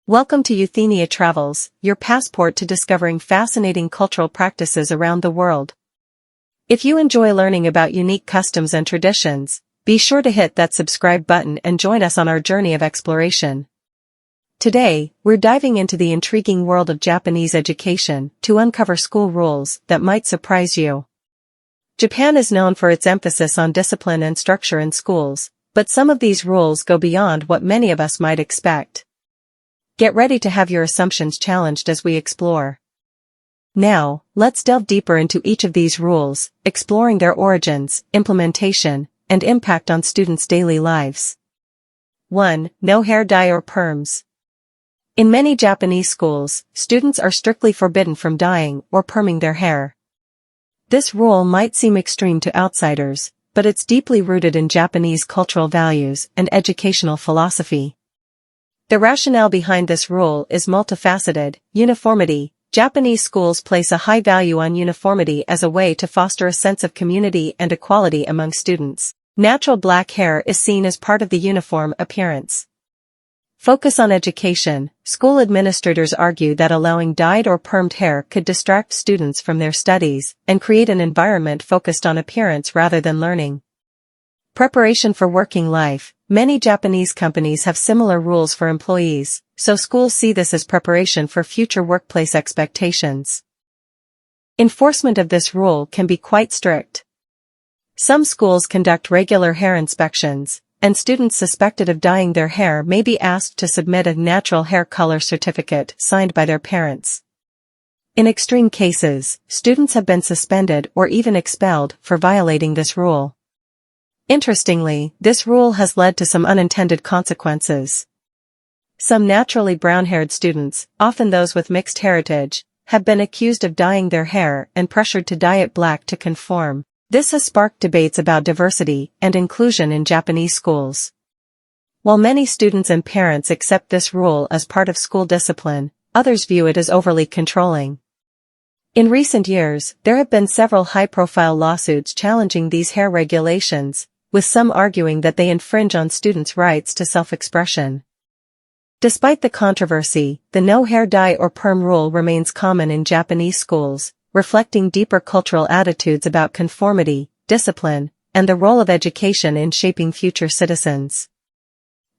Welcome to Euthenia Travels, your passport to discovering fascinating cultural practices around the world. If you enjoy learning about unique customs and traditions, be sure to hit that subscribe button and join us on our journey of exploration. Today, we're diving into the intriguing world of Japanese education to uncover school rules that might surprise you. Japan is known for its emphasis on discipline and structure in schools, but some of these rules go beyond what many of us might expect. Get ready to have your assumptions challenged as we explore. Now, let's delve deeper into each of these rules, exploring their origins, implementation, and impact on students' daily lives. 1. No hair dye or perms. In many Japanese schools, students are strictly forbidden from dyeing or perming their hair. This rule might seem extreme to outsiders, but it's deeply rooted in Japanese cultural values and educational philosophy. The rationale behind this rule is multifaceted. Uniformity. Japanese schools place a high value on uniformity as a way to foster a sense of community and equality among students. Natural black hair is seen as part of the uniform appearance. Focus on education. School administrators argue that allowing dyed or permed hair could distract students from their studies and create an environment focused on appearance rather than learning. Preparation for working life. Many Japanese companies have similar rules for employees, so schools see this as preparation for future workplace expectations. Enforcement of this rule can be quite strict. Some schools conduct regular hair inspections, and students suspected of dyeing their hair may be asked to submit a natural hair color certificate signed by their parents. In extreme cases, students have been suspended or even expelled for violating this rule. Interestingly, this rule has led to some unintended consequences. Some naturally brown-haired students, often those with mixed heritage, have been accused of dyeing their hair and pressured to dye it black to conform. This has sparked debates about diversity and inclusion in Japanese schools. While many students and parents accept this rule as part of school discipline, others view it as overly controlling. In recent years, there have been several high-profile lawsuits challenging these hair regulations, with some arguing that they infringe on students' rights to self-expression. Despite the controversy, the no hair dye or perm rule remains common in Japanese schools, reflecting deeper cultural attitudes about conformity, discipline, and the role of education in shaping future citizens.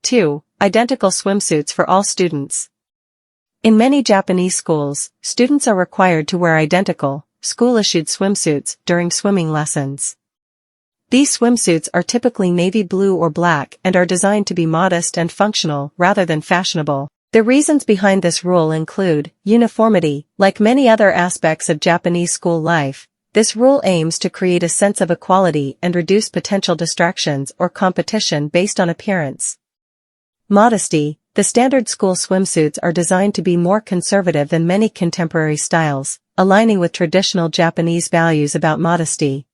2. Identical swimsuits for all students. In many Japanese schools, students are required to wear identical, school-issued swimsuits during swimming lessons. These swimsuits are typically navy blue or black and are designed to be modest and functional rather than fashionable. The reasons behind this rule include uniformity. Like many other aspects of Japanese school life, this rule aims to create a sense of equality and reduce potential distractions or competition based on appearance. Modesty. The standard school swimsuits are designed to be more conservative than many contemporary styles, aligning with traditional Japanese values about modesty.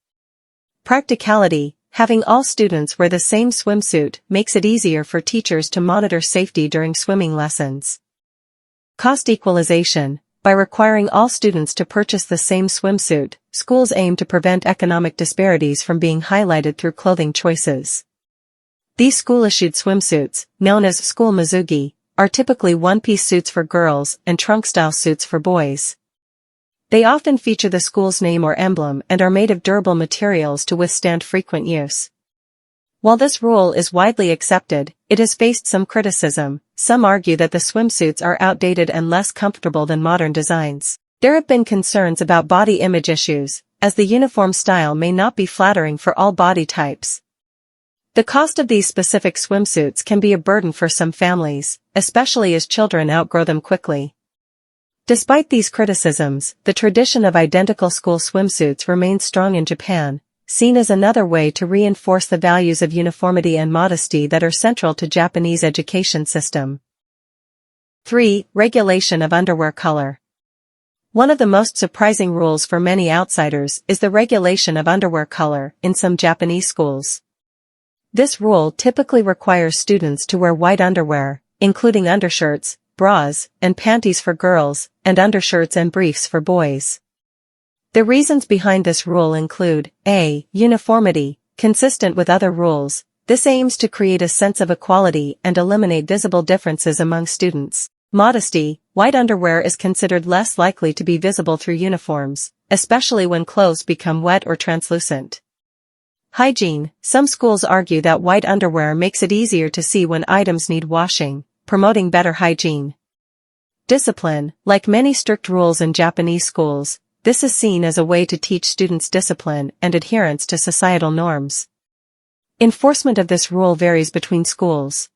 Practicality. Having all students wear the same swimsuit makes it easier for teachers to monitor safety during swimming lessons. Cost equalization. By requiring all students to purchase the same swimsuit, schools aim to prevent economic disparities from being highlighted through clothing choices. These school-issued swimsuits, known as school mizugi, are typically one-piece suits for girls and trunk-style suits for boys. They often feature the school's name or emblem and are made of durable materials to withstand frequent use. While this rule is widely accepted, it has faced some criticism. Some argue that the swimsuits are outdated and less comfortable than modern designs. There have been concerns about body image issues, as the uniform style may not be flattering for all body types. The cost of these specific swimsuits can be a burden for some families, especially as children outgrow them quickly. Despite these criticisms, the tradition of identical school swimsuits remains strong in Japan, seen as another way to reinforce the values of uniformity and modesty that are central to Japanese education system. 3. Regulation of underwear color. One of the most surprising rules for many outsiders is the regulation of underwear color in some Japanese schools. This rule typically requires students to wear white underwear, including undershirts, bras, and panties for girls, and undershirts and briefs for boys. The reasons behind this rule include, a. Uniformity. Consistent with other rules, this aims to create a sense of equality and eliminate visible differences among students. Modesty, white underwear is considered less likely to be visible through uniforms, especially when clothes become wet or translucent. Hygiene, some schools argue that white underwear makes it easier to see when items need washing, promoting better hygiene. Discipline, like many strict rules in Japanese schools, this is seen as a way to teach students discipline and adherence to societal norms. Enforcement of this rule varies between schools.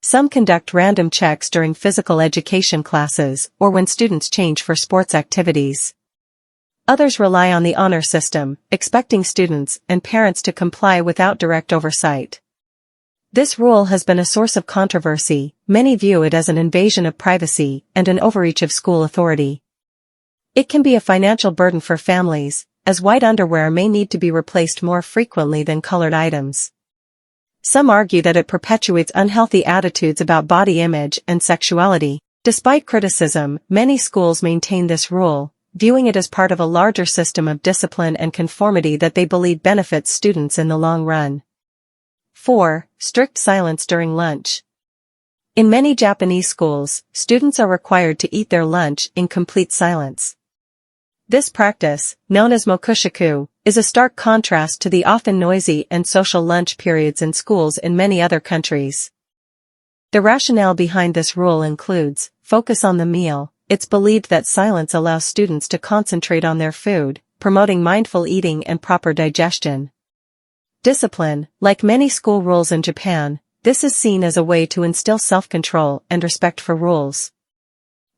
Some conduct random checks during physical education classes or when students change for sports activities. Others rely on the honor system, expecting students and parents to comply without direct oversight. This rule has been a source of controversy. Many view it as an invasion of privacy and an overreach of school authority. It can be a financial burden for families, as white underwear may need to be replaced more frequently than colored items. Some argue that it perpetuates unhealthy attitudes about body image and sexuality. Despite criticism, many schools maintain this rule, viewing it as part of a larger system of discipline and conformity that they believe benefits students in the long run. 4. Strict silence during lunch. In many Japanese schools, students are required to eat their lunch in complete silence. This practice, known as mokushiku, is a stark contrast to the often noisy and social lunch periods in schools in many other countries. The rationale behind this rule includes, focus on the meal. It's believed that silence allows students to concentrate on their food, promoting mindful eating and proper digestion. Discipline, like many school rules in Japan, this is seen as a way to instill self-control and respect for rules.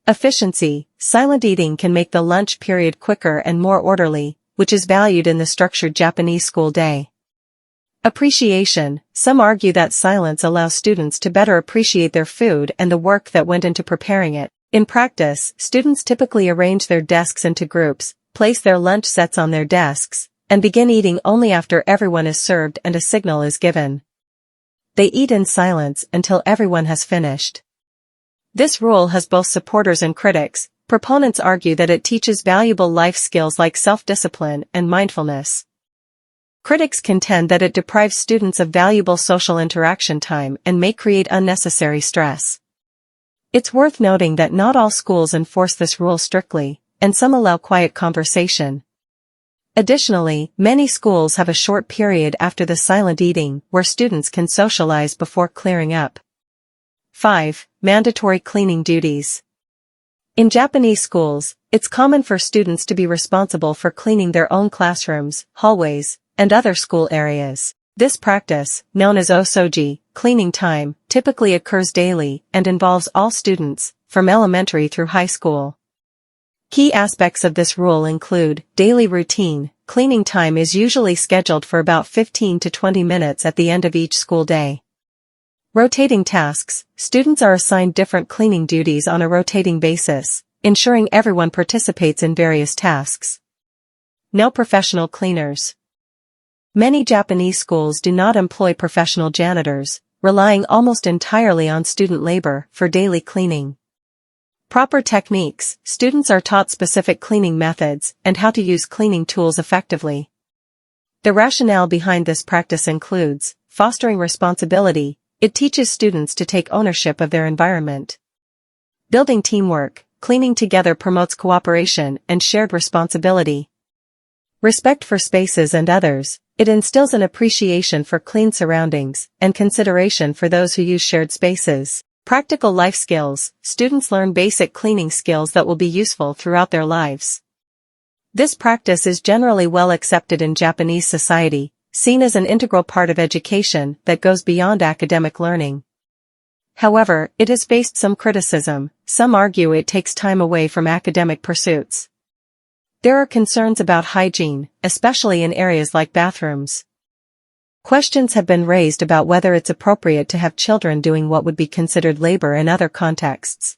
Efficiency, silent eating can make the lunch period quicker and more orderly, which is valued in the structured Japanese school day. Appreciation, some argue that silence allows students to better appreciate their food and the work that went into preparing it. In practice, students typically arrange their desks into groups, place their lunch sets on their desks, and begin eating only after everyone is served and a signal is given. They eat in silence until everyone has finished. This rule has both supporters and critics. Proponents argue that it teaches valuable life skills like self-discipline and mindfulness. Critics contend that it deprives students of valuable social interaction time and may create unnecessary stress. It's worth noting that not all schools enforce this rule strictly, and some allow quiet conversation. Additionally, many schools have a short period after the silent eating where students can socialize before clearing up. 5. Mandatory cleaning duties. In Japanese schools, it's common for students to be responsible for cleaning their own classrooms, hallways, and other school areas. This practice, known as osoji, cleaning time, typically occurs daily and involves all students, from elementary through high school. Key aspects of this rule include daily routine. Cleaning time is usually scheduled for about 15 to 20 minutes at the end of each school day. Rotating tasks. Students are assigned different cleaning duties on a rotating basis, ensuring everyone participates in various tasks. No professional cleaners. Many Japanese schools do not employ professional janitors, relying almost entirely on student labor for daily cleaning. Proper techniques. Students are taught specific cleaning methods and how to use cleaning tools effectively. The rationale behind this practice includes fostering responsibility. It teaches students to take ownership of their environment. Building teamwork. Cleaning together promotes cooperation and shared responsibility. Respect for spaces and others. It instills an appreciation for clean surroundings and consideration for those who use shared spaces. Practical life skills. Students learn basic cleaning skills that will be useful throughout their lives. This practice is generally well accepted in Japanese society, seen as an integral part of education that goes beyond academic learning. However, it has faced some criticism. Some argue it takes time away from academic pursuits. There are concerns about hygiene, especially in areas like bathrooms. Questions have been raised about whether it's appropriate to have children doing what would be considered labor in other contexts.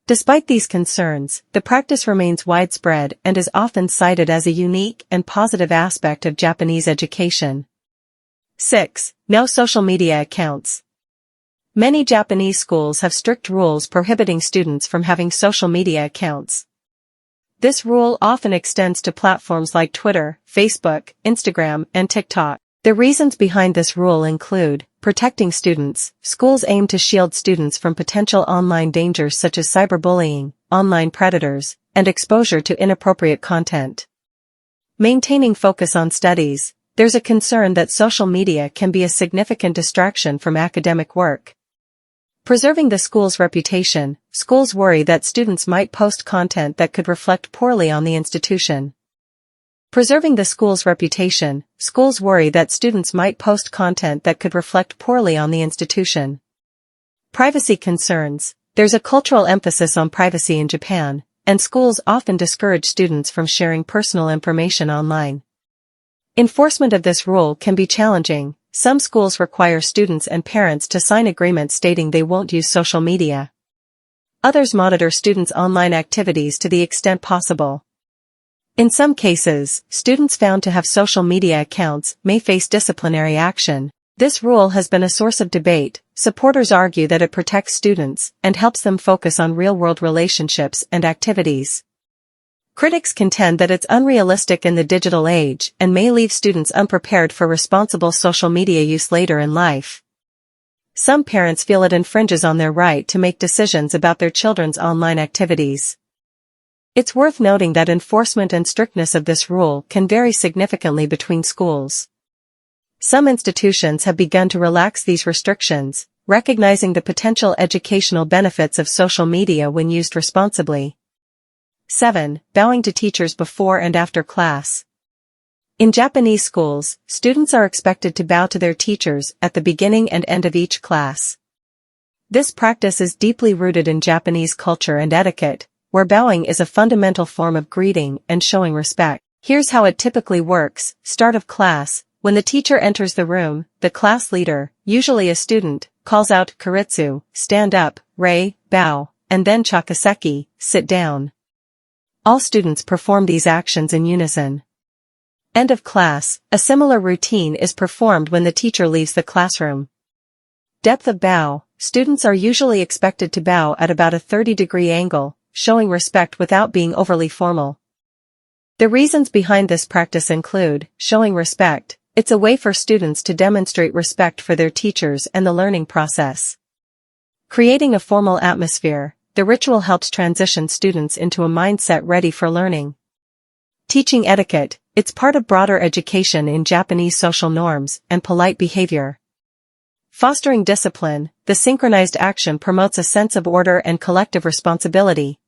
Despite these concerns, the practice remains widespread and is often cited as a unique and positive aspect of Japanese education. 6. No social media accounts. Many Japanese schools have strict rules prohibiting students from having social media accounts. This rule often extends to platforms like Twitter, Facebook, Instagram, and TikTok. The reasons behind this rule include protecting students. Schools aim to shield students from potential online dangers such as cyberbullying, online predators, and exposure to inappropriate content. Maintaining focus on studies. There's a concern that social media can be a significant distraction from academic work. Preserving the school's reputation. Schools worry that students might post content that could reflect poorly on the institution. Preserving the school's reputation. Schools worry that students might post content that could reflect poorly on the institution. Privacy concerns. There's a cultural emphasis on privacy in Japan, and schools often discourage students from sharing personal information online. Enforcement of this rule can be challenging. Some schools require students and parents to sign agreements stating they won't use social media. Others monitor students' online activities to the extent possible. In some cases, students found to have social media accounts may face disciplinary action. This rule has been a source of debate. Supporters argue that it protects students and helps them focus on real-world relationships and activities. Critics contend that it's unrealistic in the digital age and may leave students unprepared for responsible social media use later in life. Some parents feel it infringes on their right to make decisions about their children's online activities. It's worth noting that enforcement and strictness of this rule can vary significantly between schools. Some institutions have begun to relax these restrictions, recognizing the potential educational benefits of social media when used responsibly. 7. Bowing to teachers before and after class. In Japanese schools, students are expected to bow to their teachers at the beginning and end of each class. This practice is deeply rooted in Japanese culture and etiquette, where bowing is a fundamental form of greeting and showing respect. Here's how it typically works. Start of class. When the teacher enters the room, the class leader, usually a student, calls out "Karitsu," stand up, "Rei," bow, and then "Chakaseki," sit down. All students perform these actions in unison. End of class. A similar routine is performed when the teacher leaves the classroom. Depth of bow. Students are usually expected to bow at about a 30-degree angle, showing respect without being overly formal. The reasons behind this practice include showing respect. It's a way for students to demonstrate respect for their teachers and the learning process. Creating a formal atmosphere. The ritual helps transition students into a mindset ready for learning. Teaching etiquette. It's part of broader education in Japanese social norms and polite behavior. Fostering discipline. The synchronized action promotes a sense of order and collective responsibility.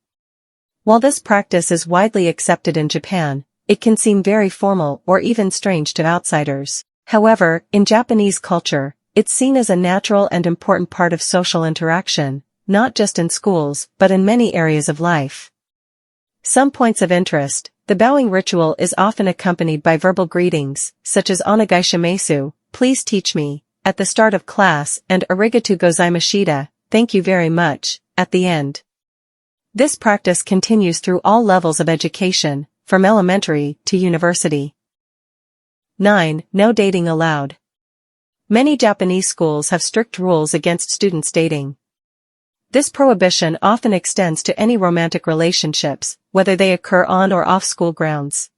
While this practice is widely accepted in Japan, it can seem very formal or even strange to outsiders. However, in Japanese culture, it's seen as a natural and important part of social interaction, not just in schools, but in many areas of life. Some points of interest. The bowing ritual is often accompanied by verbal greetings, such as "Onegai shimasu," please teach me, at the start of class, and "Arigatou gozaimashita," thank you very much, at the end. This practice continues through all levels of education, from elementary to university. 9. No dating allowed. Many Japanese schools have strict rules against students dating. This prohibition often extends to any romantic relationships, whether they occur on or off school grounds.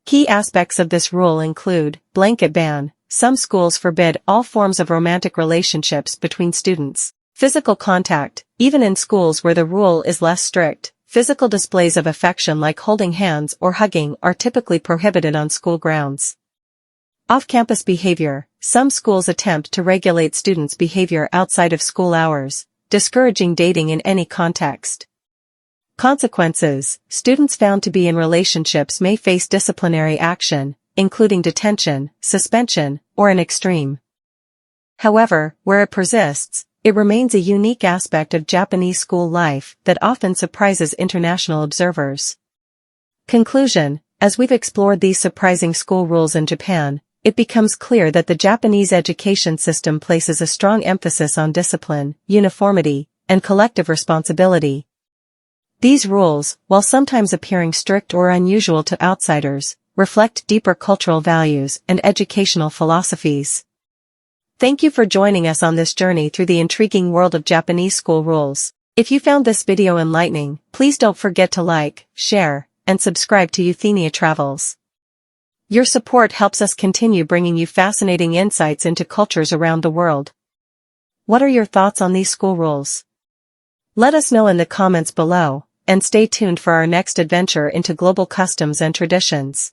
Key aspects of this rule include blanket ban. Some schools forbid all forms of romantic relationships between students. Physical contact. Even in schools where the rule is less strict, physical displays of affection like holding hands or hugging are typically prohibited on school grounds. Off-campus behavior. Some schools attempt to regulate students' behavior outside of school hours, discouraging dating in any context. Consequences. Students found to be in relationships may face disciplinary action, including detention, suspension, or an extreme. However, where it persists, it remains a unique aspect of Japanese school life that often surprises international observers. Conclusion. As we've explored these surprising school rules in Japan, it becomes clear that the Japanese education system places a strong emphasis on discipline, uniformity, and collective responsibility. These rules, while sometimes appearing strict or unusual to outsiders, reflect deeper cultural values and educational philosophies. Thank you for joining us on this journey through the intriguing world of Japanese school rules. If you found this video enlightening, please don't forget to like, share, and subscribe to Euthenia Travels. Your support helps us continue bringing you fascinating insights into cultures around the world. What are your thoughts on these school rules? Let us know in the comments below, and stay tuned for our next adventure into global customs and traditions.